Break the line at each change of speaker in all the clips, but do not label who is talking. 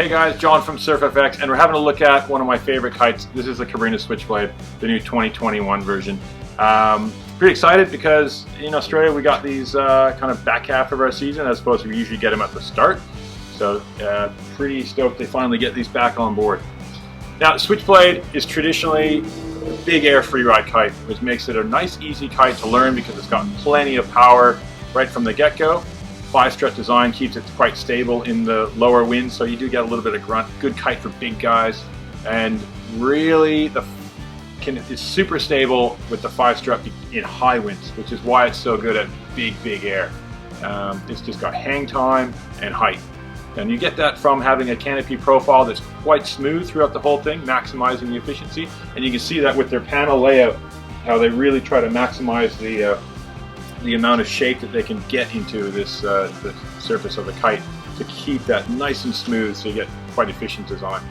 Hey guys, John from SurfFX, and we're having a look at one of my favorite kites. This is the Cabrinus Switchblade, the new 2021 version. Pretty excited because in Australia we got these kind of back half of our season as opposed to we usually get them at the start. So pretty stoked they finally get these back on board. Now, Switchblade is traditionally a big air freeride kite, which makes it a nice easy kite to learn because it's got plenty of power right from the get-go. 5-strut design keeps it quite stable in the lower winds, so you do get a little bit of grunt. Good kite for big guys, and really it's super stable with the 5-strut in high winds, which is why it's so good at big air. It's just got hang time and height, and you get that from having a canopy profile that's quite smooth throughout the whole thing, maximizing the efficiency. And you can see that with their panel layout, how they really try to maximize the amount of shape that they can get into this the surface of the kite to keep that nice and smooth, so you get quite efficient design.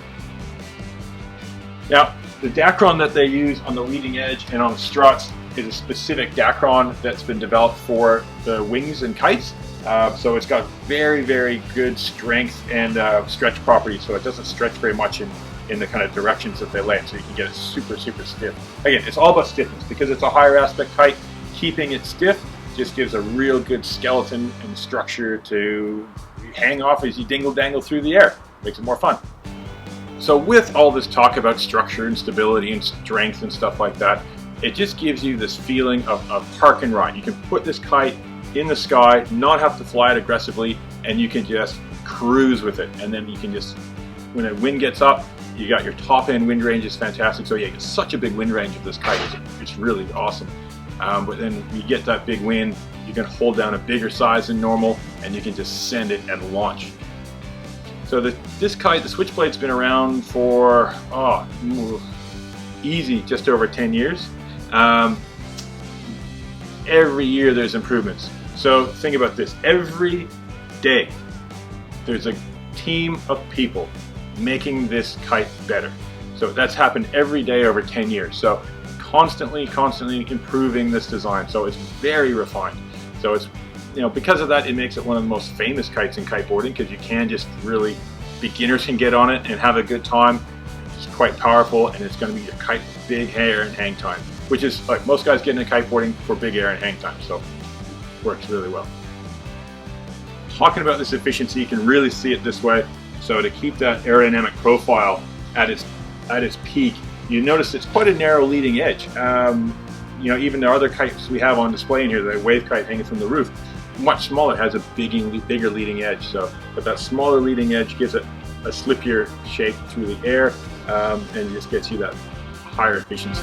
Now, the Dacron that they use on the leading edge and on the struts is a specific Dacron that's been developed for the wings and kites. So it's got very good strength and stretch properties, so it doesn't stretch very much in the kind of directions that they lay it, so you can get it super stiff. Again, it's all about stiffness. Because it's a higher aspect kite, keeping it stiff just gives a real good skeleton and structure to hang off as you dingle-dangle through the air. Makes it more fun. So with all this talk about structure and stability and strength and stuff like that, it just gives you this feeling of park and ride. You can put this kite in the sky, not have to fly it aggressively, and you can just cruise with it. And then you can just, when the wind gets up, you got your top end wind range is fantastic. So yeah, it's such a big wind range of this kite. It's really awesome. But then you get that big wind, you can hold down a bigger size than normal, and you can just send it and launch. So this kite, the Switchblade's been around for easy just over 10 years. Every year there's improvements. So think about this, every day there's a team of people making this kite better. So that's happened every day over 10 years. So constantly improving this design, so it's very refined. So it's, because of that, it makes it one of the most famous kites in kiteboarding, because you can just really, beginners can get on it and have a good time. It's quite powerful, and it's going to be a kite with big air and hang time, which is like most guys get into kiteboarding for big air and hang time, so it works really well. Talking about this efficiency, you can really see it this way. So to keep that aerodynamic profile at its peak, you notice it's quite a narrow leading edge. Even the other kites we have on display in here, the wave kite hanging from the roof, much smaller, has a bigger leading edge. So, but that smaller leading edge gives it a slippier shape through the air, and just gets you that higher efficiency.